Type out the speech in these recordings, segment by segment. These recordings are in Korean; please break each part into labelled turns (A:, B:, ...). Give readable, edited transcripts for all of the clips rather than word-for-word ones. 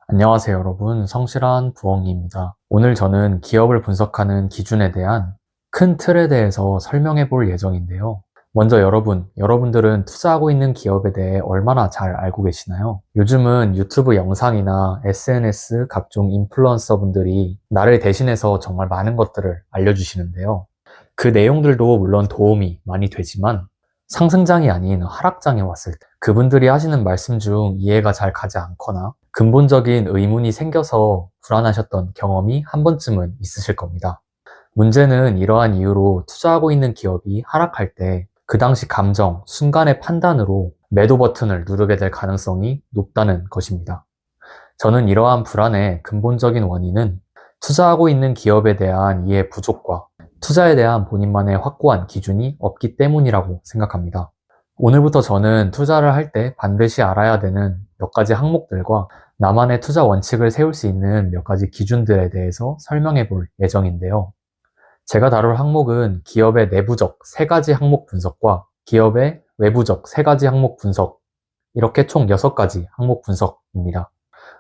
A: 안녕하세요, 여러분. 성실한 부엉이입니다. 오늘 저는 기업을 분석하는 기준에 대한 큰 틀에 대해서 설명해 볼 예정인데요. 먼저 여러분들은 투자하고 있는 기업에 대해 얼마나 잘 알고 계시나요? 요즘은 유튜브 영상이나 SNS 각종 인플루언서 분들이 나를 대신해서 정말 많은 것들을 알려주시는데요. 그 내용들도 물론 도움이 많이 되지만 상승장이 아닌 하락장에 왔을 때 그분들이 하시는 말씀 중 이해가 잘 가지 않거나 근본적인 의문이 생겨서 불안하셨던 경험이 한 번쯤은 있으실 겁니다. 문제는 이러한 이유로 투자하고 있는 기업이 하락할 때 그 당시 감정, 순간의 판단으로 매도 버튼을 누르게 될 가능성이 높다는 것입니다. 저는 이러한 불안의 근본적인 원인은 투자하고 있는 기업에 대한 이해 부족과 투자에 대한 본인만의 확고한 기준이 없기 때문이라고 생각합니다. 오늘부터 저는 투자를 할 때 반드시 알아야 되는 몇 가지 항목들과 나만의 투자 원칙을 세울 수 있는 몇 가지 기준들에 대해서 설명해 볼 예정인데요. 제가 다룰 항목은 기업의 내부적 세 가지 항목 분석과 기업의 외부적 세 가지 항목 분석, 이렇게 총 6가지 항목 분석입니다.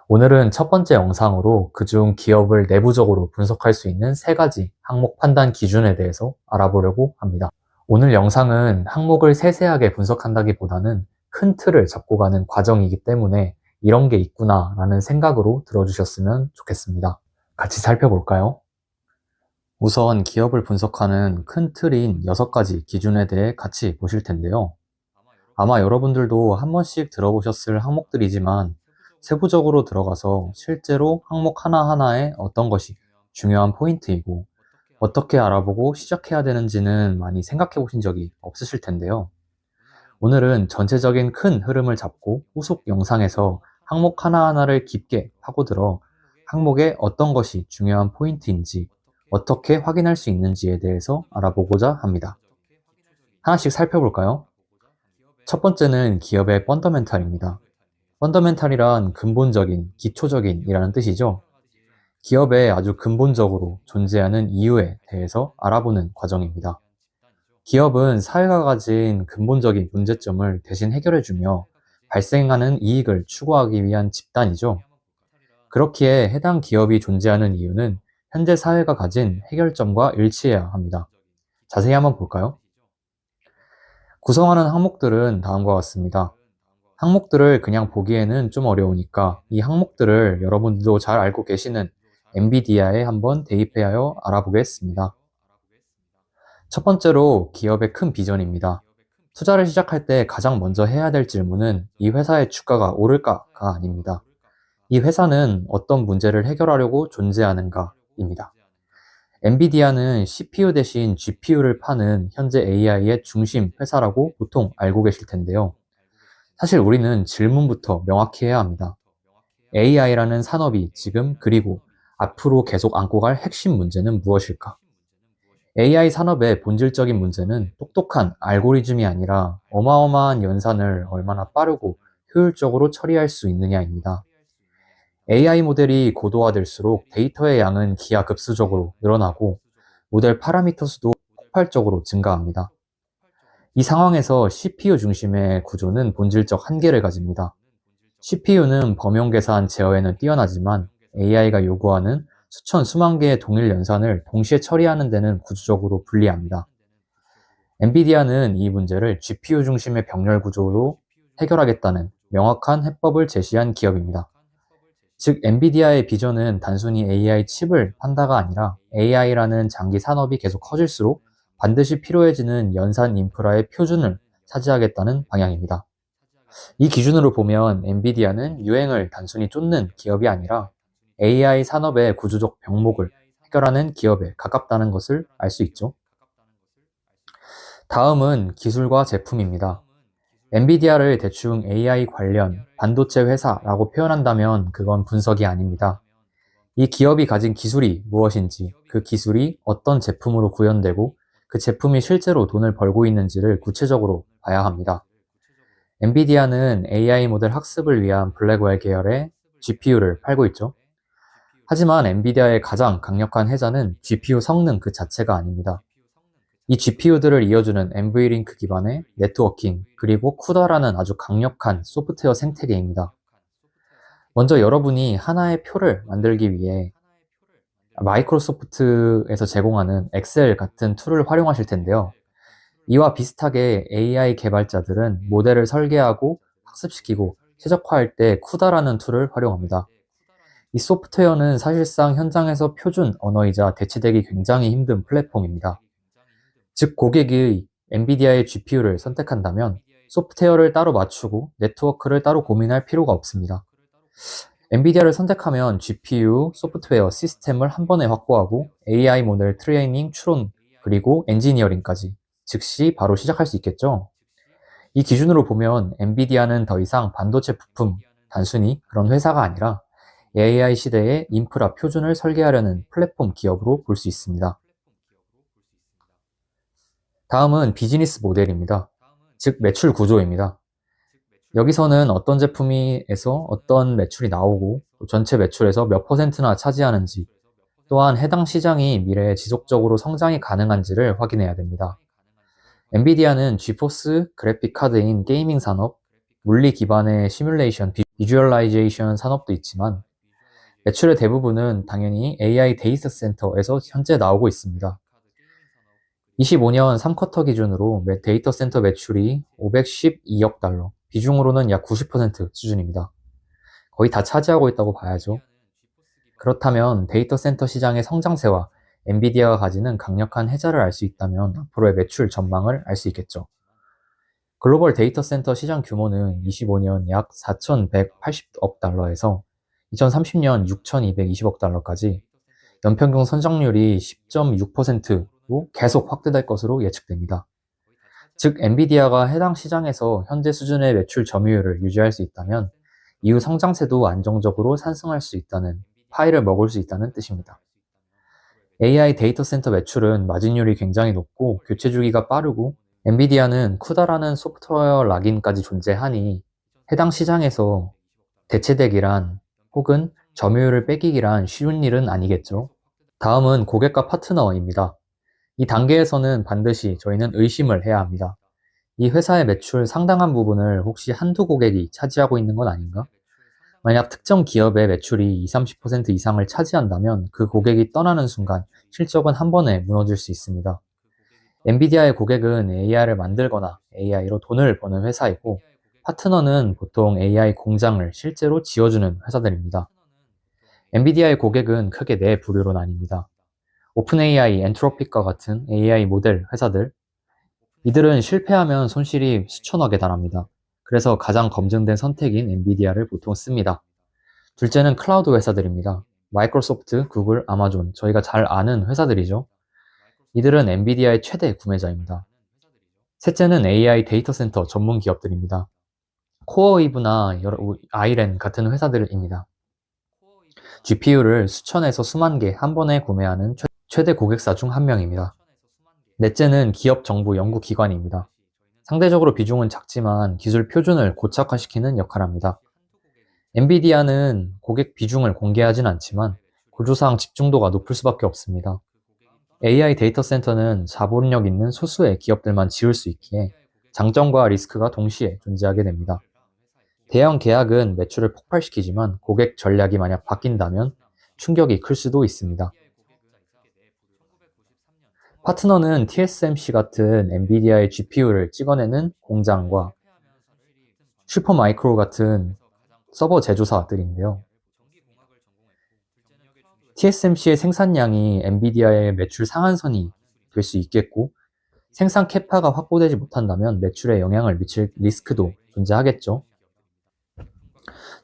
A: 오늘은 첫 번째 영상으로 그중 기업을 내부적으로 분석할 수 있는 세 가지 항목 판단 기준에 대해서 알아보려고 합니다. 오늘 영상은 항목을 세세하게 분석한다기보다는 큰 틀을 잡고 가는 과정이기 때문에 이런 게 있구나 라는 생각으로 들어주셨으면 좋겠습니다. 같이 살펴볼까요? 우선 기업을 분석하는 큰 틀인 6가지 기준에 대해 같이 보실 텐데요. 아마 여러분들도 한 번씩 들어보셨을 항목들이지만 세부적으로 들어가서 실제로 항목 하나하나에 어떤 것이 중요한 포인트이고 어떻게 알아보고 시작해야 되는지는 많이 생각해 보신 적이 없으실 텐데요. 오늘은 전체적인 큰 흐름을 잡고 후속 영상에서 항목 하나하나를 깊게 파고들어 항목에 어떤 것이 중요한 포인트인지 어떻게 확인할 수 있는지에 대해서 알아보고자 합니다. 하나씩 살펴볼까요? 첫 번째는 기업의 펀더멘탈입니다. 펀더멘탈이란 근본적인, 기초적인 이라는 뜻이죠. 기업에 아주 근본적으로 존재하는 이유에 대해서 알아보는 과정입니다. 기업은 사회가 가진 근본적인 문제점을 대신 해결해주며 발생하는 이익을 추구하기 위한 집단이죠. 그렇기에 해당 기업이 존재하는 이유는 현재 사회가 가진 해결점과 일치해야 합니다. 자세히 한번 볼까요? 구성하는 항목들은 다음과 같습니다. 항목들을 그냥 보기에는 좀 어려우니까 이 항목들을 여러분들도 잘 알고 계시는 엔비디아에 한번 대입하여 알아보겠습니다. 첫 번째로 기업의 큰 비전입니다. 투자를 시작할 때 가장 먼저 해야 될 질문은 이 회사의 주가가 오를까가 아닙니다. 이 회사는 어떤 문제를 해결하려고 존재하는가입니다. 엔비디아는 CPU 대신 GPU를 파는 현재 AI의 중심 회사라고 보통 알고 계실 텐데요. 사실 우리는 질문부터 명확히 해야 합니다. AI라는 산업이 지금 그리고 앞으로 계속 안고 갈 핵심 문제는 무엇일까? AI 산업의 본질적인 문제는 똑똑한 알고리즘이 아니라 어마어마한 연산을 얼마나 빠르고 효율적으로 처리할 수 있느냐입니다. AI 모델이 고도화될수록 데이터의 양은 기하급수적으로 늘어나고 모델 파라미터 수도 폭발적으로 증가합니다. 이 상황에서 CPU 중심의 구조는 본질적 한계를 가집니다. CPU는 범용 계산 제어에는 뛰어나지만 AI가 요구하는 수천 수만 개의 동일 연산을 동시에 처리하는 데는 구조적으로 불리합니다. 엔비디아는 이 문제를 GPU 중심의 병렬 구조로 해결하겠다는 명확한 해법을 제시한 기업입니다. 즉, 엔비디아의 비전은 단순히 AI 칩을 판다가 아니라 AI라는 장기 산업이 계속 커질수록 반드시 필요해지는 연산 인프라의 표준을 차지하겠다는 방향입니다. 이 기준으로 보면 엔비디아는 유행을 단순히 쫓는 기업이 아니라 AI 산업의 구조적 병목을 해결하는 기업에 가깝다는 것을 알 수 있죠. 다음은 기술과 제품입니다. 엔비디아를 대충 AI 관련 반도체 회사라고 표현한다면 그건 분석이 아닙니다. 이 기업이 가진 기술이 무엇인지, 그 기술이 어떤 제품으로 구현되고 그 제품이 실제로 돈을 벌고 있는지를 구체적으로 봐야 합니다. 엔비디아는 AI 모델 학습을 위한 블랙웰 계열의 GPU를 팔고 있죠. 하지만 엔비디아의 가장 강력한 해자는 GPU 성능 그 자체가 아닙니다. 이 GPU들을 이어주는 NVLink 기반의 네트워킹, 그리고 쿠다라는 아주 강력한 소프트웨어 생태계입니다. 먼저 여러분이 하나의 표를 만들기 위해 마이크로소프트에서 제공하는 엑셀 같은 툴을 활용하실 텐데요. 이와 비슷하게 AI 개발자들은 모델을 설계하고 학습시키고 최적화할 때 쿠다라는 툴을 활용합니다. 이 소프트웨어는 사실상 현장에서 표준 언어이자 대체되기 굉장히 힘든 플랫폼입니다. 즉, 고객이 엔비디아의 GPU를 선택한다면 소프트웨어를 따로 맞추고 네트워크를 따로 고민할 필요가 없습니다. 엔비디아를 선택하면 GPU, 소프트웨어, 시스템을 한 번에 확보하고 AI 모델 트레이닝, 추론, 그리고 엔지니어링까지 즉시 바로 시작할 수 있겠죠. 이 기준으로 보면 엔비디아는 더 이상 반도체 부품, 단순히 그런 회사가 아니라 AI 시대의 인프라 표준을 설계하려는 플랫폼 기업으로 볼 수 있습니다. 다음은 비즈니스 모델입니다. 즉, 매출 구조입니다. 여기서는 어떤 제품에서 어떤 매출이 나오고 전체 매출에서 몇 퍼센트나 차지하는지, 또한 해당 시장이 미래에 지속적으로 성장이 가능한지를 확인해야 됩니다. 엔비디아는 지포스 그래픽 카드인 게이밍 산업, 물리 기반의 시뮬레이션, 비주얼라이제이션 산업도 있지만 매출의 대부분은 당연히 AI 데이터 센터에서 현재 나오고 있습니다. 25년 3쿼터 기준으로 데이터 센터 매출이 512억 달러, 비중으로는 약 90% 수준입니다. 거의 다 차지하고 있다고 봐야죠. 그렇다면 데이터 센터 시장의 성장세와 엔비디아가 가지는 강력한 해자를 알 수 있다면 앞으로의 매출 전망을 알 수 있겠죠. 글로벌 데이터 센터 시장 규모는 25년 약 4,180억 달러에서 2030년 6,220억 달러까지 연평균 성장률이 10.6%로 계속 확대될 것으로 예측됩니다. 즉, 엔비디아가 해당 시장에서 현재 수준의 매출 점유율을 유지할 수 있다면 이후 성장세도 안정적으로 상승할 수 있다는, 파이를 먹을 수 있다는 뜻입니다. AI 데이터 센터 매출은 마진율이 굉장히 높고 교체 주기가 빠르고 엔비디아는 쿠다라는 소프트웨어 락인까지 존재하니 해당 시장에서 대체되기란 혹은 점유율을 뺏기기란 쉬운 일은 아니겠죠. 다음은 고객과 파트너입니다. 이 단계에서는 반드시 저희는 의심을 해야 합니다. 이 회사의 매출 상당한 부분을 혹시 한두 고객이 차지하고 있는 건 아닌가? 만약 특정 기업의 매출이 20, 30% 이상을 차지한다면 그 고객이 떠나는 순간 실적은 한 번에 무너질 수 있습니다. 엔비디아의 고객은 AI를 만들거나 AI로 돈을 버는 회사이고, 파트너는 보통 AI 공장을 실제로 지어주는 회사들입니다. 엔비디아의 고객은 크게 네 부류로 나뉩니다. 오픈 AI, 엔트로픽과 같은 AI 모델 회사들. 이들은 실패하면 손실이 수천억에 달합니다. 그래서 가장 검증된 선택인 엔비디아를 보통 씁니다. 둘째는 클라우드 회사들입니다. 마이크로소프트, 구글, 아마존, 저희가 잘 아는 회사들이죠. 이들은 엔비디아의 최대 구매자입니다. 셋째는 AI 데이터 센터 전문 기업들입니다. 코어웨이브나 아이렌 같은 회사들입니다. GPU를 수천에서 수만 개 한 번에 구매하는 최대 고객사 중 한 명입니다. 넷째는 기업 정부 연구기관입니다. 상대적으로 비중은 작지만 기술 표준을 고착화시키는 역할을 합니다. 엔비디아는 고객 비중을 공개하진 않지만 구조상 집중도가 높을 수밖에 없습니다. AI 데이터 센터는 자본력 있는 소수의 기업들만 지을 수 있기에 장점과 리스크가 동시에 존재하게 됩니다. 대형 계약은 매출을 폭발시키지만 고객 전략이 만약 바뀐다면 충격이 클 수도 있습니다. 파트너는 TSMC 같은 엔비디아의 GPU를 찍어내는 공장과 슈퍼마이크로 같은 서버 제조사들인데요. TSMC의 생산량이 엔비디아의 매출 상한선이 될 수 있겠고, 생산 캐파가 확보되지 못한다면 매출에 영향을 미칠 리스크도 존재하겠죠.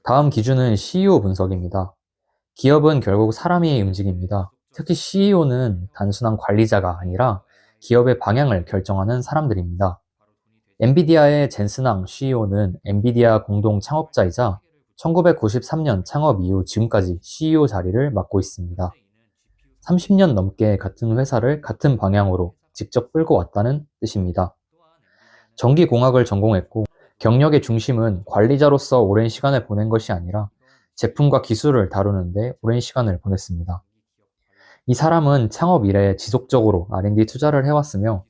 A: 다음 기준은 CEO 분석입니다. 기업은 결국 사람이 움직입니다. 특히 CEO는 단순한 관리자가 아니라 기업의 방향을 결정하는 사람들입니다. 엔비디아의 젠슨왕 CEO는 엔비디아 공동 창업자이자 1993년 창업 이후 지금까지 CEO 자리를 맡고 있습니다. 30년 넘게 같은 회사를 같은 방향으로 직접 끌고 왔다는 뜻입니다. 전기공학을 전공했고 경력의 중심은 관리자로서 오랜 시간을 보낸 것이 아니라 제품과 기술을 다루는데 오랜 시간을 보냈습니다. 이 사람은 창업 이래 지속적으로 R&D 투자를 해왔으며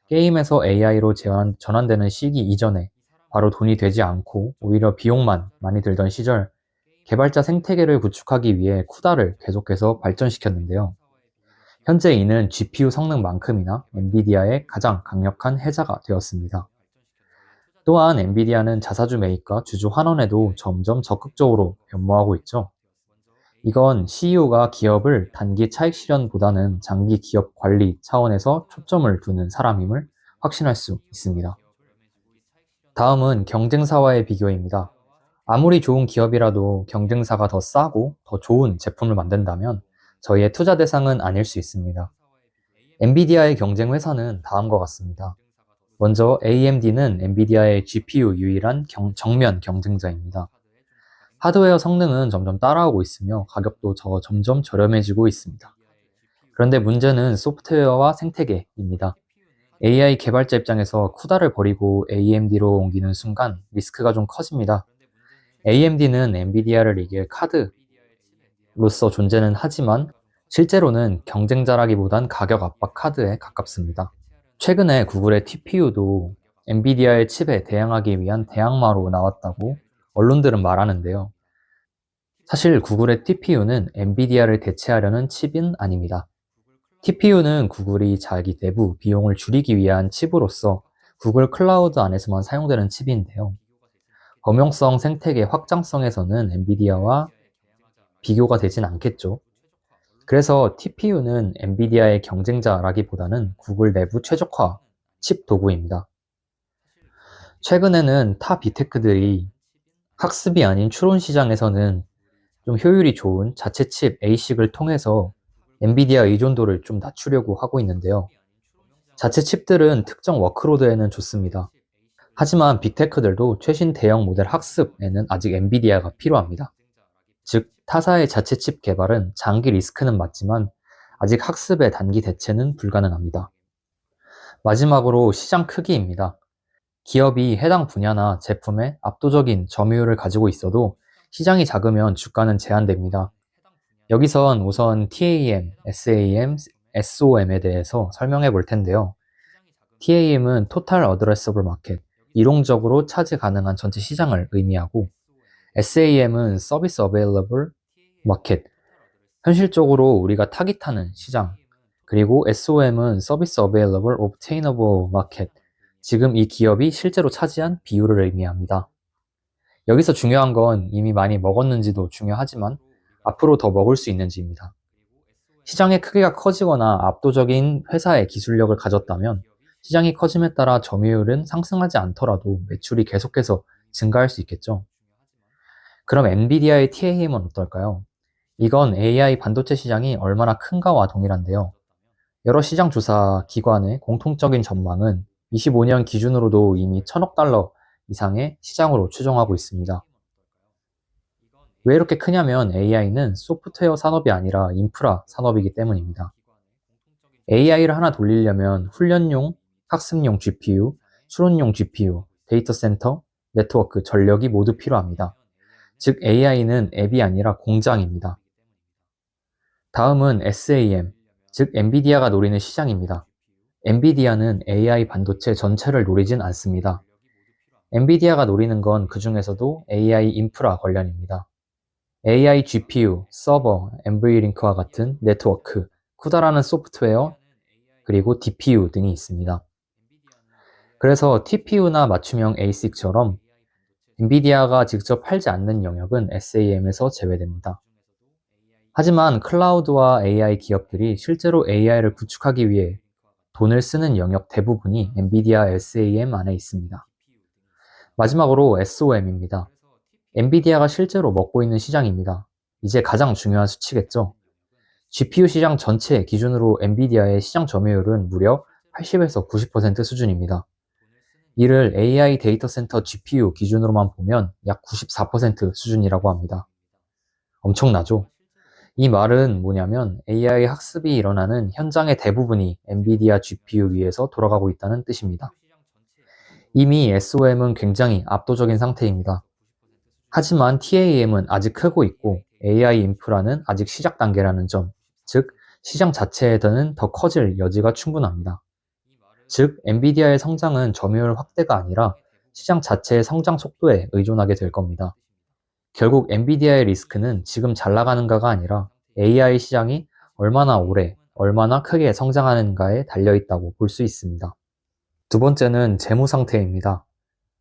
A: 게임에서 AI로 전환되는 시기 이전에 바로 돈이 되지 않고 오히려 비용만 많이 들던 시절 개발자 생태계를 구축하기 위해 쿠다를 계속해서 발전시켰는데요. 현재 이는 GPU 성능만큼이나 엔비디아의 가장 강력한 해자가 되었습니다. 또한 엔비디아는 자사주 매입과 주주 환원에도 점점 적극적으로 변모하고 있죠. 이건 CEO가 기업을 단기 차익 실현보다는 장기 기업 관리 차원에서 초점을 두는 사람임을 확신할 수 있습니다. 다음은 경쟁사와의 비교입니다. 아무리 좋은 기업이라도 경쟁사가 더 싸고 더 좋은 제품을 만든다면 저희의 투자 대상은 아닐 수 있습니다. 엔비디아의 경쟁 회사는 다음과 같습니다. 먼저 AMD는 엔비디아의 GPU 유일한 정면 경쟁자입니다. 하드웨어 성능은 점점 따라오고 있으며 가격도 점점 저렴해지고 있습니다. 그런데 문제는 소프트웨어와 생태계입니다. AI 개발자 입장에서 쿠다를 버리고 AMD로 옮기는 순간 리스크가 좀 커집니다. AMD는 엔비디아를 이길 카드로서 존재는 하지만 실제로는 경쟁자라기보단 가격 압박 카드에 가깝습니다. 최근에 구글의 TPU도 엔비디아의 칩에 대항하기 위한 대항마로 나왔다고 언론들은 말하는데요. 사실 구글의 TPU는 엔비디아를 대체하려는 칩은 아닙니다. TPU는 구글이 자기 내부 비용을 줄이기 위한 칩으로서 구글 클라우드 안에서만 사용되는 칩인데요. 범용성 생태계 확장성에서는 엔비디아와 비교가 되진 않겠죠. 그래서 TPU는 엔비디아의 경쟁자라기보다는 구글 내부 최적화 칩 도구입니다. 최근에는 타 빅테크들이 학습이 아닌 추론 시장에서는 좀 효율이 좋은 자체 칩 ASIC을 통해서 엔비디아 의존도를 좀 낮추려고 하고 있는데요. 자체 칩들은 특정 워크로드에는 좋습니다. 하지만 빅테크들도 최신 대형 모델 학습에는 아직 엔비디아가 필요합니다. 즉, 타사의 자체 칩 개발은 장기 리스크는 맞지만 아직 학습의 단기 대체는 불가능합니다. 마지막으로 시장 크기입니다. 기업이 해당 분야나 제품에 압도적인 점유율을 가지고 있어도 시장이 작으면 주가는 제한됩니다. 여기선 우선 TAM, SAM, SOM에 대해서 설명해 볼 텐데요. TAM은 Total Addressable Market, 이론적으로 차지 가능한 전체 시장을 의미하고, SAM은 Service Available Market, 현실적으로 우리가 타깃하는 시장, 그리고 SOM은 Service Available Obtainable Market, 지금 이 기업이 실제로 차지한 비율을 의미합니다. 여기서 중요한 건 이미 많이 먹었는지도 중요하지만 앞으로 더 먹을 수 있는지입니다. 시장의 크기가 커지거나 압도적인 회사의 기술력을 가졌다면 시장이 커짐에 따라 점유율은 상승하지 않더라도 매출이 계속해서 증가할 수 있겠죠. 그럼 엔비디아의 TAM은 어떨까요? 이건 AI 반도체 시장이 얼마나 큰가와 동일한데요. 여러 시장 조사 기관의 공통적인 전망은 25년 기준으로도 이미 1,000억 달러 이상의 시장으로 추정하고 있습니다. 왜 이렇게 크냐면 AI는 소프트웨어 산업이 아니라 인프라 산업이기 때문입니다. AI를 하나 돌리려면 훈련용, 학습용 GPU, 추론용 GPU, 데이터 센터, 네트워크, 전력이 모두 필요합니다. 즉 AI는 앱이 아니라 공장입니다. 다음은 SAM, 즉 엔비디아가 노리는 시장입니다. 엔비디아는 AI 반도체 전체를 노리진 않습니다. 엔비디아가 노리는 건 그 중에서도 AI 인프라 관련입니다. AI GPU, 서버, NVLink와 같은 네트워크, 쿠다라는 소프트웨어, 그리고 DPU 등이 있습니다. 그래서 TPU나 맞춤형 ASIC처럼 엔비디아가 직접 팔지 않는 영역은 SAM에서 제외됩니다. 하지만 클라우드와 AI 기업들이 실제로 AI를 구축하기 위해 돈을 쓰는 영역 대부분이 엔비디아 SAM 안에 있습니다. 마지막으로 SOM입니다. 엔비디아가 실제로 먹고 있는 시장입니다. 이제 가장 중요한 수치겠죠. GPU 시장 전체 기준으로 엔비디아의 시장 점유율은 무려 80에서 90% 수준입니다. 이를 AI 데이터 센터 GPU 기준으로만 보면 약 94% 수준이라고 합니다. 엄청나죠? 이 말은 뭐냐면 AI 학습이 일어나는 현장의 대부분이 엔비디아 GPU 위에서 돌아가고 있다는 뜻입니다. 이미 SOM은 굉장히 압도적인 상태입니다. 하지만 TAM은 아직 크고 있고 AI 인프라는 아직 시작 단계라는 점, 즉 시장 자체에서는 더 커질 여지가 충분합니다. 즉 엔비디아의 성장은 점유율 확대가 아니라 시장 자체의 성장 속도에 의존하게 될 겁니다. 결국 엔비디아의 리스크는 지금 잘 나가는가가 아니라 AI 시장이 얼마나 오래, 얼마나 크게 성장하는가에 달려있다고 볼 수 있습니다. 두 번째는 재무 상태입니다.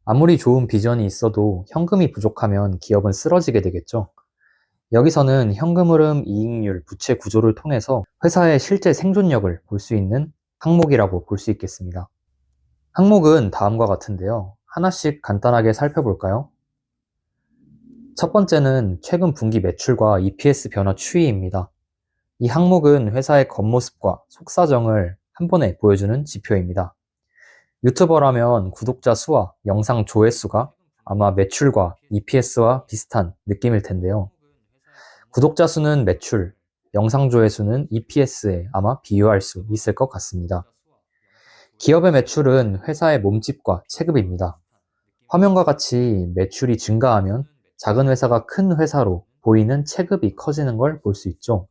A: 아무리 좋은 비전이 있어도 현금이 부족하면 기업은 쓰러지게 되겠죠. 여기서는 현금 흐름, 이익률, 부채 구조를 통해서 회사의 실제 생존력을 볼 수 있는 항목이라고 볼 수 있겠습니다. 항목은 다음과 같은데요. 하나씩 간단하게 살펴볼까요? 첫 번째는 최근 분기 매출과 EPS 변화 추이입니다. 이 항목은 회사의 겉모습과 속사정을 한 번에 보여주는 지표입니다. 유튜버라면 구독자 수와 영상 조회수가 아마 매출과 EPS와 비슷한 느낌일 텐데요. 구독자 수는 매출, 영상 조회수는 EPS에 아마 비유할 수 있을 것 같습니다. 기업의 매출은 회사의 몸집과 체급입니다. 화면과 같이 매출이 증가하면 작은 회사가 큰 회사로 보이는 체급이 커지는 걸 볼 수 있죠.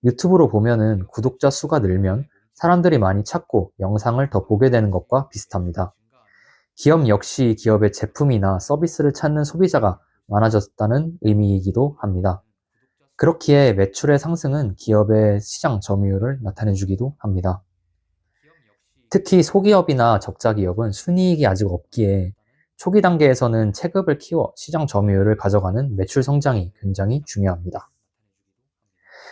A: 유튜브로 보면은 구독자 수가 늘면 사람들이 많이 찾고 영상을 더 보게 되는 것과 비슷합니다. 기업 역시 기업의 제품이나 서비스를 찾는 소비자가 많아졌다는 의미이기도 합니다. 그렇기에 매출의 상승은 기업의 시장 점유율을 나타내주기도 합니다. 특히 소기업이나 적자 기업은 순이익이 아직 없기에 초기 단계에서는 체급을 키워 시장 점유율을 가져가는 매출 성장이 굉장히 중요합니다.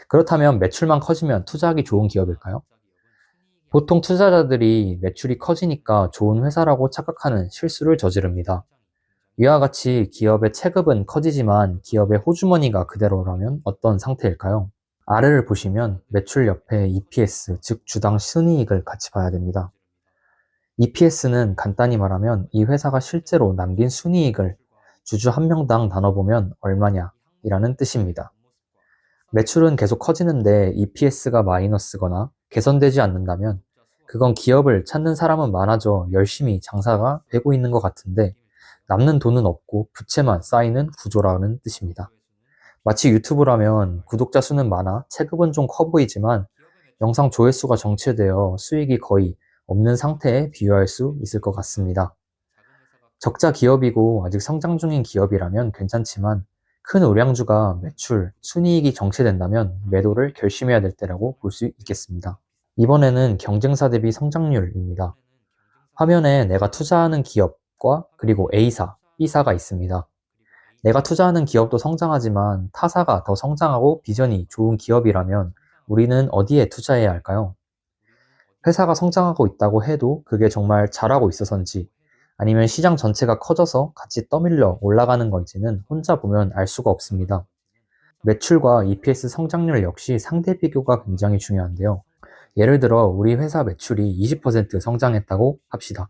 A: 그렇다면 매출만 커지면 투자하기 좋은 기업일까요? 보통 투자자들이 매출이 커지니까 좋은 회사라고 착각하는 실수를 저지릅니다. 이와 같이 기업의 체급은 커지지만 기업의 호주머니가 그대로라면 어떤 상태일까요? 아래를 보시면 매출 옆에 EPS, 즉 주당 순이익을 같이 봐야 됩니다. EPS는 간단히 말하면 이 회사가 실제로 남긴 순이익을 주주 한 명당 나눠보면 얼마냐 이라는 뜻입니다. 매출은 계속 커지는데 EPS가 마이너스거나 개선되지 않는다면 그건 기업을 찾는 사람은 많아져 열심히 장사가 되고 있는 것 같은데 남는 돈은 없고 부채만 쌓이는 구조라는 뜻입니다. 마치 유튜브라면 구독자 수는 많아 체급은 좀 커 보이지만 영상 조회수가 정체되어 수익이 거의 없는 상태에 비유할 수 있을 것 같습니다. 적자 기업이고 아직 성장 중인 기업이라면 괜찮지만 큰 우량주가 매출, 순이익이 정체된다면 매도를 결심해야 될 때라고 볼 수 있겠습니다. 이번에는 경쟁사 대비 성장률입니다. 화면에 내가 투자하는 기업과 그리고 A사, B사가 있습니다. 내가 투자하는 기업도 성장하지만 타사가 더 성장하고 비전이 좋은 기업이라면 우리는 어디에 투자해야 할까요? 회사가 성장하고 있다고 해도 그게 정말 잘하고 있어서인지 아니면 시장 전체가 커져서 같이 떠밀려 올라가는 건지는 혼자 보면 알 수가 없습니다. 매출과 EPS 성장률 역시 상대 비교가 굉장히 중요한데요. 예를 들어 우리 회사 매출이 20% 성장했다고 합시다.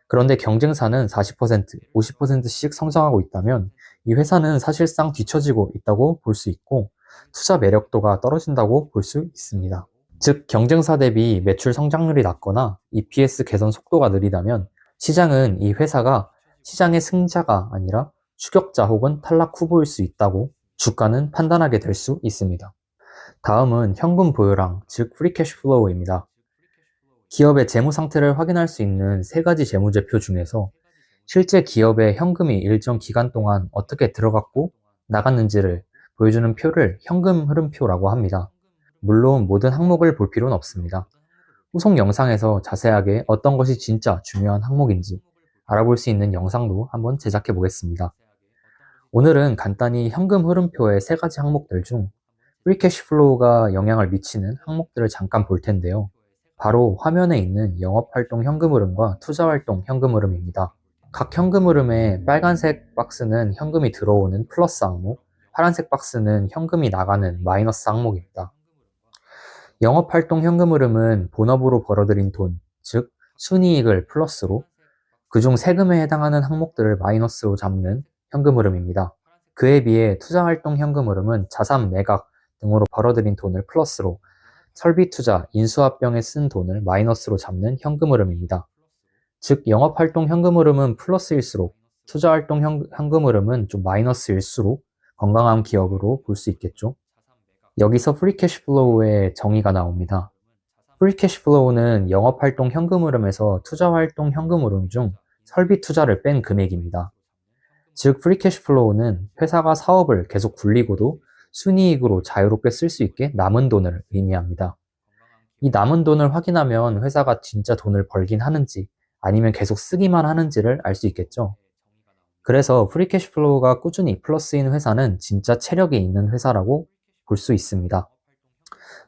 A: 그런데 경쟁사는 40%, 50%씩 성장하고 있다면 이 회사는 사실상 뒤처지고 있다고 볼 수 있고 투자 매력도가 떨어진다고 볼 수 있습니다. 즉 경쟁사 대비 매출 성장률이 낮거나 EPS 개선 속도가 느리다면 시장은 이 회사가 시장의 승자가 아니라 추격자 혹은 탈락 후보일 수 있다고 주가는 판단하게 될 수 있습니다. 다음은 현금 보유랑, 즉 프리 캐시플로우입니다. 기업의 재무 상태를 확인할 수 있는 세 가지 재무제표 중에서 실제 기업의 현금이 일정 기간 동안 어떻게 들어갔고 나갔는지를 보여주는 표를 현금 흐름표라고 합니다. 물론 모든 항목을 볼 필요는 없습니다. 후속 영상에서 자세하게 어떤 것이 진짜 중요한 항목인지 알아볼 수 있는 영상도 한번 제작해 보겠습니다. 오늘은 간단히 현금 흐름표의 세 가지 항목들 중 프리 캐시플로우가 영향을 미치는 항목들을 잠깐 볼 텐데요. 바로 화면에 있는 영업활동 현금 흐름과 투자활동 현금 흐름입니다. 각 현금 흐름의 빨간색 박스는 현금이 들어오는 플러스 항목, 파란색 박스는 현금이 나가는 마이너스 항목입니다. 영업활동 현금 흐름은 본업으로 벌어들인 돈, 즉 순이익을 플러스로, 그중 세금에 해당하는 항목들을 마이너스로 잡는 현금 흐름입니다. 그에 비해 투자활동 현금 흐름은 자산 매각 등으로 벌어들인 돈을 플러스로, 설비 투자, 인수합병에 쓴 돈을 마이너스로 잡는 현금 흐름입니다. 즉 영업활동 현금 흐름은 플러스일수록 투자활동 현금 흐름은 좀 마이너스일수록 건강한 기업으로 볼 수 있겠죠. 여기서 프리 캐시플로우의 정의가 나옵니다. 프리 캐시플로우는 영업활동 현금 흐름에서 투자활동 현금 흐름 중 설비 투자를 뺀 금액입니다. 즉, 프리 캐시 플로우는 회사가 사업을 계속 굴리고도 순이익으로 자유롭게 쓸 수 있게 남은 돈을 의미합니다. 이 남은 돈을 확인하면 회사가 진짜 돈을 벌긴 하는지 아니면 계속 쓰기만 하는지를 알 수 있겠죠. 그래서 프리 캐시 플로우가 꾸준히 플러스인 회사는 진짜 체력이 있는 회사라고 볼 수 있습니다.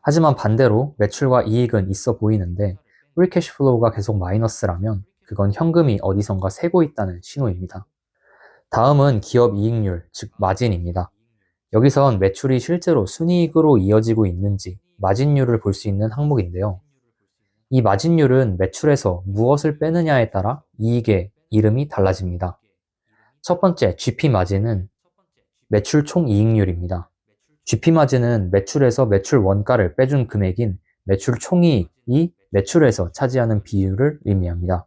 A: 하지만 반대로 매출과 이익은 있어 보이는데 프리 캐시 플로우가 계속 마이너스라면 그건 현금이 어디선가 새고 있다는 신호입니다. 다음은 기업 이익률, 즉 마진입니다. 여기선 매출이 실제로 순이익으로 이어지고 있는지 마진율을 볼 수 있는 항목인데요. 이 마진율은 매출에서 무엇을 빼느냐에 따라 이익의 이름이 달라집니다. 첫 번째 GP 마진은 매출 총이익률입니다. GP 마진은 매출에서 매출 원가를 빼준 금액인 매출 총이익이 매출에서 차지하는 비율을 의미합니다.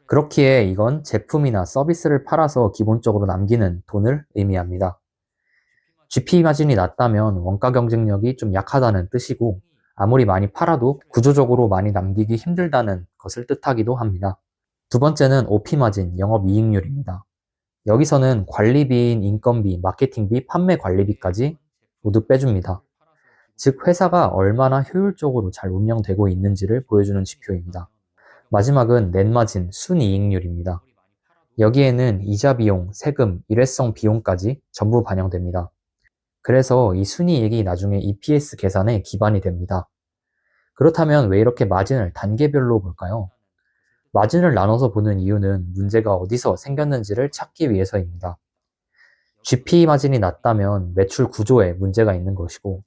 A: 그렇기에 이건 제품이나 서비스를 팔아서 기본적으로 남기는 돈을 의미합니다. GP 마진이 낮다면 원가 경쟁력이 좀 약하다는 뜻이고 아무리 많이 팔아도 구조적으로 많이 남기기 힘들다는 것을 뜻하기도 합니다. 두 번째는 OP 마진, 영업이익률입니다. 여기서는 관리비인 인건비, 마케팅비, 판매 관리비까지 모두 빼줍니다. 즉 회사가 얼마나 효율적으로 잘 운영되고 있는지를 보여주는 지표입니다. 마지막은 넷마진, 순이익률입니다. 여기에는 이자 비용, 세금, 일회성 비용까지 전부 반영됩니다. 그래서 이 순이익이 나중에 EPS 계산의 기반이 됩니다. 그렇다면 왜 이렇게 마진을 단계별로 볼까요? 마진을 나눠서 보는 이유는 문제가 어디서 생겼는지를 찾기 위해서입니다. GP 마진이 낮다면 매출 구조에 문제가 있는 것이고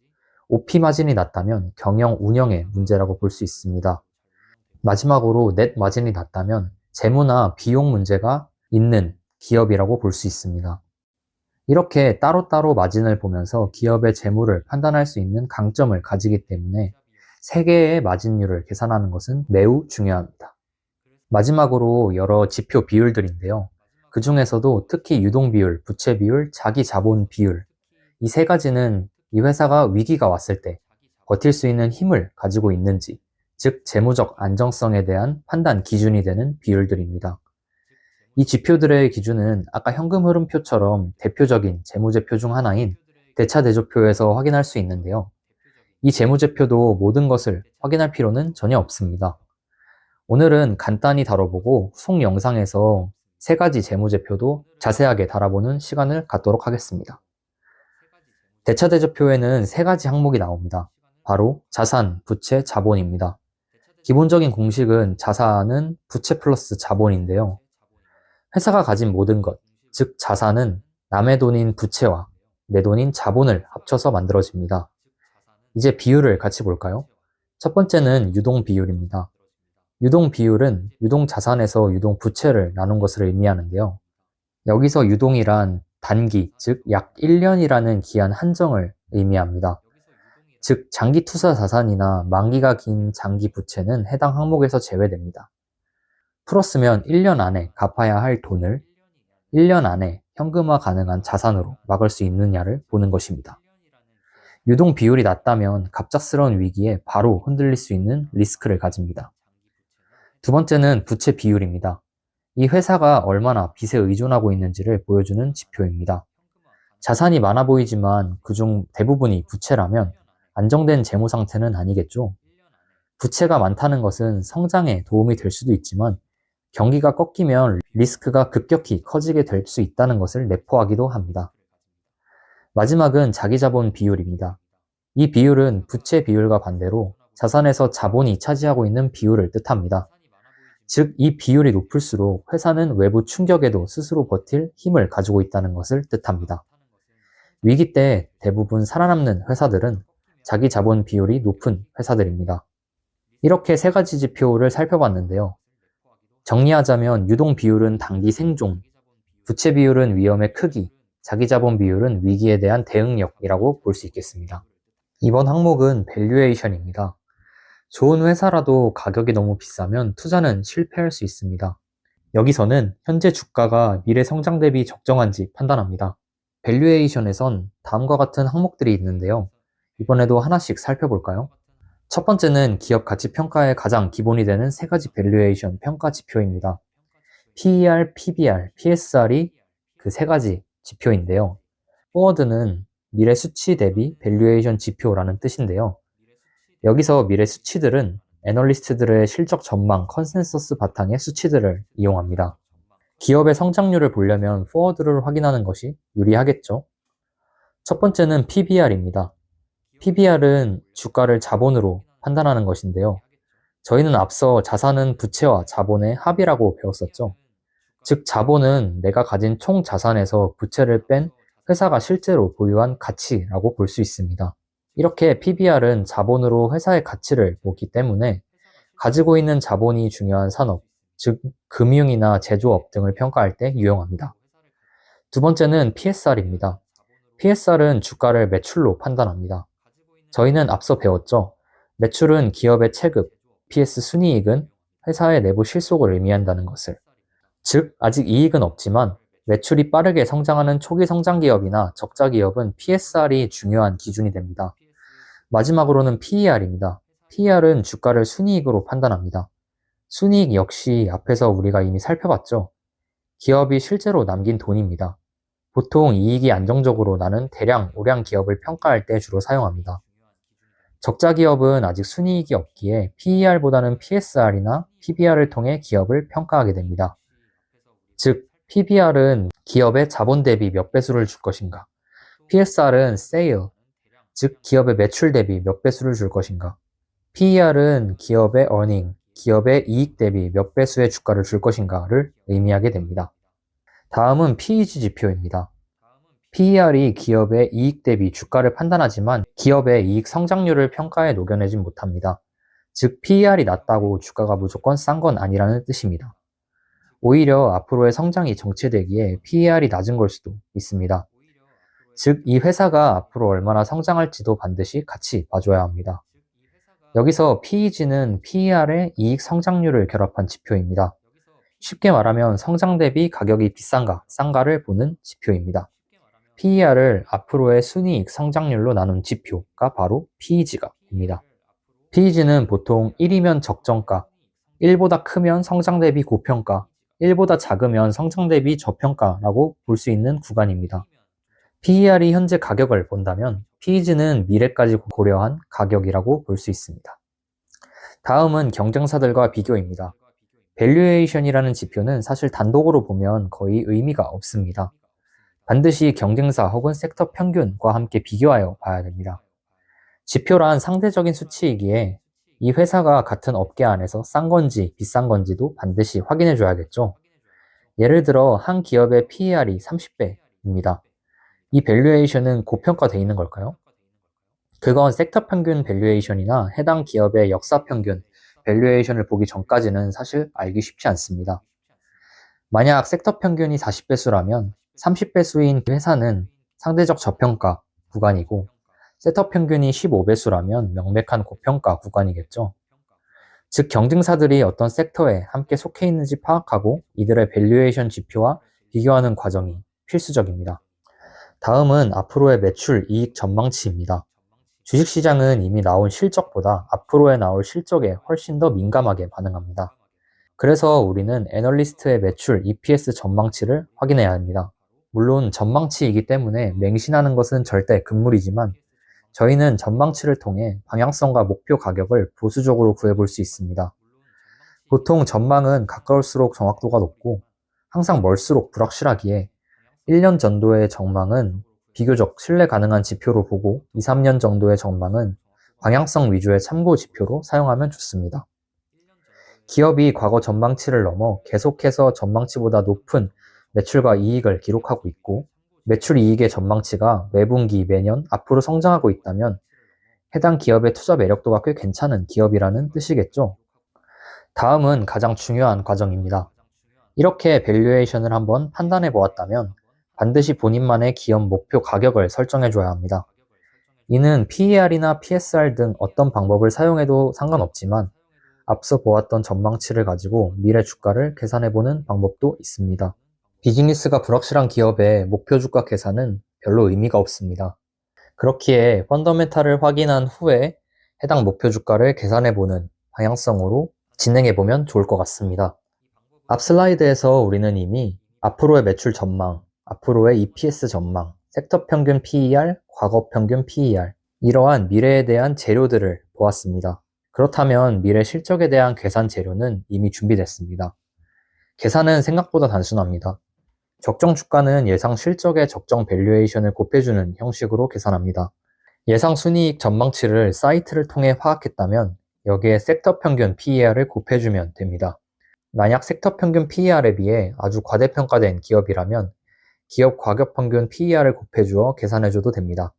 A: OP 마진이 낮다면 경영 운영에 문제라고 볼 수 있습니다. 마지막으로 넷 마진이 낮다면 재무나 비용 문제가 있는 기업이라고 볼 수 있습니다. 이렇게 따로따로 마진을 보면서 기업의 재무를 판단할 수 있는 강점을 가지기 때문에 세 개의 마진율을 계산하는 것은 매우 중요합니다. 마지막으로 여러 지표 비율들인데요. 그 중에서도 특히 유동 비율, 부채 비율, 자기 자본 비율 이 세 가지는 이 회사가 위기가 왔을 때 버틸 수 있는 힘을 가지고 있는지, 즉 재무적 안정성에 대한 판단 기준이 되는 비율들입니다. 이 지표들의 기준은 아까 현금 흐름표처럼 대표적인 재무제표 중 하나인 대차대조표에서 확인할 수 있는데요. 이 재무제표도 모든 것을 확인할 필요는 전혀 없습니다. 오늘은 간단히 다뤄보고 속 영상에서 세 가지 재무제표도 자세하게 달아보는 시간을 갖도록 하겠습니다. 대차대조표에는 세 가지 항목이 나옵니다. 바로 자산, 부채, 자본입니다. 기본적인 공식은 자산은 부채 플러스 자본인데요. 회사가 가진 모든 것, 즉 자산은 남의 돈인 부채와 내 돈인 자본을 합쳐서 만들어집니다. 이제 비율을 같이 볼까요? 첫 번째는 유동 비율입니다. 유동 비율은 유동 자산에서 유동 부채를 나눈 것을 의미하는데요. 여기서 유동이란 단기, 즉 약 1년이라는 기한 한정을 의미합니다. 즉 장기 투자 자산이나 만기가 긴 장기 부채는 해당 항목에서 제외됩니다. 풀었으면 1년 안에 갚아야 할 돈을 1년 안에 현금화 가능한 자산으로 막을 수 있느냐를 보는 것입니다. 유동 비율이 낮다면 갑작스러운 위기에 바로 흔들릴 수 있는 리스크를 가집니다. 두 번째는 부채 비율입니다. 이 회사가 얼마나 빚에 의존하고 있는지를 보여주는 지표입니다. 자산이 많아 보이지만 그중 대부분이 부채라면 안정된 재무 상태는 아니겠죠. 부채가 많다는 것은 성장에 도움이 될 수도 있지만 경기가 꺾이면 리스크가 급격히 커지게 될 수 있다는 것을 내포하기도 합니다. 마지막은 자기자본 비율입니다. 이 비율은 부채 비율과 반대로 자산에서 자본이 차지하고 있는 비율을 뜻합니다. 즉, 이 비율이 높을수록 회사는 외부 충격에도 스스로 버틸 힘을 가지고 있다는 것을 뜻합니다. 위기 때 대부분 살아남는 회사들은 자기 자본 비율이 높은 회사들입니다. 이렇게 세 가지 지표를 살펴봤는데요. 정리하자면 유동 비율은 단기 생존, 부채 비율은 위험의 크기, 자기 자본 비율은 위기에 대한 대응력이라고 볼 수 있겠습니다. 이번 항목은 밸류에이션입니다. 좋은 회사라도 가격이 너무 비싸면 투자는 실패할 수 있습니다. 여기서는 현재 주가가 미래 성장 대비 적정한지 판단합니다. 밸류에이션에선 다음과 같은 항목들이 있는데요. 이번에도 하나씩 살펴볼까요? 첫 번째는 기업 가치 평가의 가장 기본이 되는 세 가지 밸류에이션 평가 지표입니다. PER, PBR, PSR이 그 세 가지 지표인데요. 포워드는 미래 수치 대비 밸류에이션 지표라는 뜻인데요. 여기서 미래 수치들은 애널리스트들의 실적 전망 컨센서스 바탕의 수치들을 이용합니다. 기업의 성장률을 보려면 포워드를 확인하는 것이 유리하겠죠. 첫 번째는 PBR입니다. PBR은 주가를 자본으로 판단하는 것인데요. 저희는 앞서 자산은 부채와 자본의 합이라고 배웠었죠. 즉, 자본은 내가 가진 총 자산에서 부채를 뺀 회사가 실제로 보유한 가치라고 볼 수 있습니다. 이렇게 PBR은 자본으로 회사의 가치를 보기 때문에 가지고 있는 자본이 중요한 산업, 즉 금융이나 제조업 등을 평가할 때 유용합니다. 두 번째는 PSR입니다. PSR은 주가를 매출로 판단합니다. 저희는 앞서 배웠죠. 매출은 기업의 체급, PS 순이익은 회사의 내부 실속을 의미한다는 것을. 즉, 아직 이익은 없지만 매출이 빠르게 성장하는 초기 성장 기업이나 적자 기업은 PSR이 중요한 기준이 됩니다. 마지막으로는 PER입니다. PER은 주가를 순이익으로 판단합니다. 순이익 역시 앞에서 우리가 이미 살펴봤죠. 기업이 실제로 남긴 돈입니다. 보통 이익이 안정적으로 나는 대량, 우량 기업을 평가할 때 주로 사용합니다. 적자 기업은 아직 순이익이 없기에 PER보다는 PSR이나 PBR을 통해 기업을 평가하게 됩니다. 즉, PBR은 기업의 자본 대비 몇 배수를 줄 것인가, PSR은 Sale, 즉 기업의 매출 대비 몇 배수를 줄 것인가, PER은 기업의 earning, 기업의 이익 대비 몇 배수의 주가를 줄 것인가를 의미하게 됩니다. 다음은 PEG 지표입니다. PER이 기업의 이익 대비 주가를 판단하지만 기업의 이익 성장률을 평가에 녹여내진 못합니다. 즉, PER이 낮다고 주가가 무조건 싼 건 아니라는 뜻입니다. 오히려 앞으로의 성장이 정체되기에 PER이 낮은 걸 수도 있습니다. 즉, 이 회사가 앞으로 얼마나 성장할지도 반드시 같이 봐줘야 합니다. 여기서 PEG는 PER의 이익 성장률을 결합한 지표입니다. 쉽게 말하면 성장 대비 가격이 비싼가, 싼가를 보는 지표입니다. PER을 앞으로의 순이익 성장률로 나눈 지표가 바로 PEG가 됩니다. PEG는 보통 1이면 적정가, 1보다 크면 성장 대비 고평가, 1보다 작으면 성장 대비 저평가라고 볼 수 있는 구간입니다. PER이 현재 가격을 본다면 PEG는 미래까지 고려한 가격이라고 볼 수 있습니다. 다음은 경쟁사들과 비교입니다. 밸류에이션이라는 지표는 사실 단독으로 보면 거의 의미가 없습니다. 반드시 경쟁사 혹은 섹터 평균과 함께 비교하여 봐야 됩니다. 지표란 상대적인 수치이기에 이 회사가 같은 업계 안에서 싼 건지 비싼 건지도 반드시 확인해 줘야겠죠. 예를 들어 한 기업의 PER이 30배입니다. 이 밸류에이션은 고평가되어 있는 걸까요? 그건 섹터 평균 밸류에이션이나 해당 기업의 역사 평균 밸류에이션을 보기 전까지는 사실 알기 쉽지 않습니다. 만약 섹터 평균이 40배수라면 30배수인 회사는 상대적 저평가 구간이고 섹터 평균이 15배수라면 명백한 고평가 구간이겠죠. 즉, 경쟁사들이 어떤 섹터에 함께 속해 있는지 파악하고 이들의 밸류에이션 지표와 비교하는 과정이 필수적입니다. 다음은 앞으로의 매출 이익 전망치입니다. 주식시장은 이미 나온 실적보다 앞으로에 나올 실적에 훨씬 더 민감하게 반응합니다. 그래서 우리는 애널리스트의 매출 EPS 전망치를 확인해야 합니다. 물론 전망치이기 때문에 맹신하는 것은 절대 금물이지만 저희는 전망치를 통해 방향성과 목표 가격을 보수적으로 구해볼 수 있습니다. 보통 전망은 가까울수록 정확도가 높고 항상 멀수록 불확실하기에 1년 정도의 전망은 비교적 신뢰 가능한 지표로 보고 2, 3년 정도의 전망은 방향성 위주의 참고 지표로 사용하면 좋습니다. 기업이 과거 전망치를 넘어 계속해서 전망치보다 높은 매출과 이익을 기록하고 있고 매출 이익의 전망치가 매분기, 매년 앞으로 성장하고 있다면 해당 기업의 투자 매력도가 꽤 괜찮은 기업이라는 뜻이겠죠. 다음은 가장 중요한 과정입니다. 이렇게 밸류에이션을 한번 판단해 보았다면 반드시 본인만의 기업 목표 가격을 설정해 줘야 합니다. 이는 PER이나 PSR 등 어떤 방법을 사용해도 상관없지만 앞서 보았던 전망치를 가지고 미래 주가를 계산해 보는 방법도 있습니다. 비즈니스가 불확실한 기업의 목표 주가 계산은 별로 의미가 없습니다. 그렇기에 펀더멘탈을 확인한 후에 해당 목표 주가를 계산해 보는 방향성으로 진행해 보면 좋을 것 같습니다. 앞 슬라이드에서 우리는 이미 앞으로의 매출 전망, 앞으로의 EPS 전망, 섹터 평균 PER, 과거 평균 PER, 이러한 미래에 대한 재료들을 보았습니다. 그렇다면 미래 실적에 대한 계산 재료는 이미 준비됐습니다. 계산은 생각보다 단순합니다. 적정 주가는 예상 실적의 적정 밸류에이션을 곱해주는 형식으로 계산합니다. 예상 순이익 전망치를 사이트를 통해 파악했다면 여기에 섹터 평균 PER을 곱해주면 됩니다. 만약 섹터 평균 PER에 비해 아주 과대평가된 기업이라면 기업 과격 평균 PER을 곱해주어 계산해줘도 됩니다.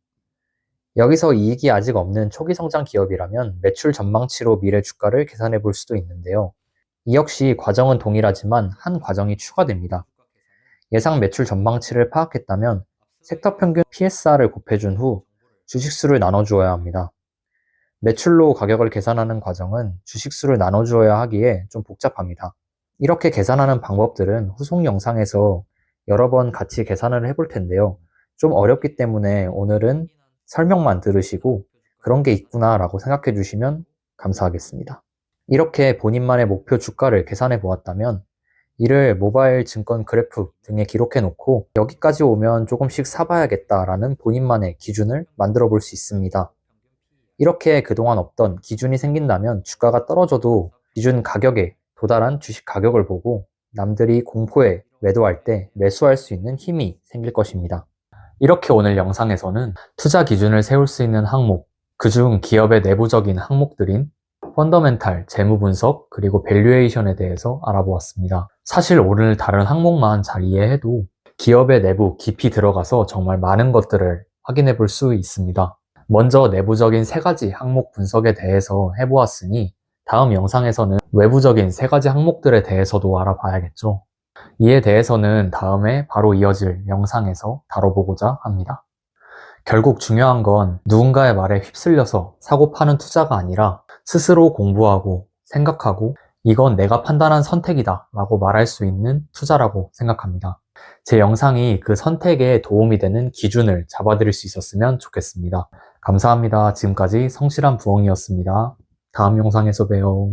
A: 여기서 이익이 아직 없는 초기 성장 기업이라면 매출 전망치로 미래 주가를 계산해 볼 수도 있는데요. 이 역시 과정은 동일하지만 한 과정이 추가됩니다. 예상 매출 전망치를 파악했다면 섹터 평균 PSR을 곱해준 후 주식수를 나눠주어야 합니다. 매출로 가격을 계산하는 과정은 주식수를 나눠주어야 하기에 좀 복잡합니다. 이렇게 계산하는 방법들은 후속 영상에서 여러 번 같이 계산을 해볼 텐데요. 좀 어렵기 때문에 오늘은 설명만 들으시고 그런 게 있구나 라고 생각해 주시면 감사하겠습니다. 이렇게 본인만의 목표 주가를 계산해 보았다면 이를 모바일 증권 그래프 등에 기록해 놓고 여기까지 오면 조금씩 사봐야겠다라는 본인만의 기준을 만들어 볼 수 있습니다. 이렇게 그동안 없던 기준이 생긴다면 주가가 떨어져도 기준 가격에 도달한 주식 가격을 보고 남들이 공포에 매도할 때 매수할 수 있는 힘이 생길 것입니다. 이렇게 오늘 영상에서는 투자 기준을 세울 수 있는 항목, 그중 기업의 내부적인 항목들인 펀더멘탈, 재무 분석, 그리고 밸류에이션에 대해서 알아보았습니다. 사실 오늘 다른 항목만 잘 이해해도 기업의 내부 깊이 들어가서 정말 많은 것들을 확인해 볼 수 있습니다. 먼저 내부적인 3가지 항목 분석에 대해서 해보았으니 다음 영상에서는 외부적인 3가지 항목들에 대해서도 알아봐야겠죠. 이에 대해서는 다음에 바로 이어질 영상에서 다뤄보고자 합니다. 결국 중요한 건 누군가의 말에 휩쓸려서 사고 파는 투자가 아니라 스스로 공부하고 생각하고 이건 내가 판단한 선택이다 라고 말할 수 있는 투자라고 생각합니다. 제 영상이 그 선택에 도움이 되는 기준을 잡아드릴 수 있었으면 좋겠습니다. 감사합니다. 지금까지 성실한 부엉이었습니다. 다음 영상에서 봬요.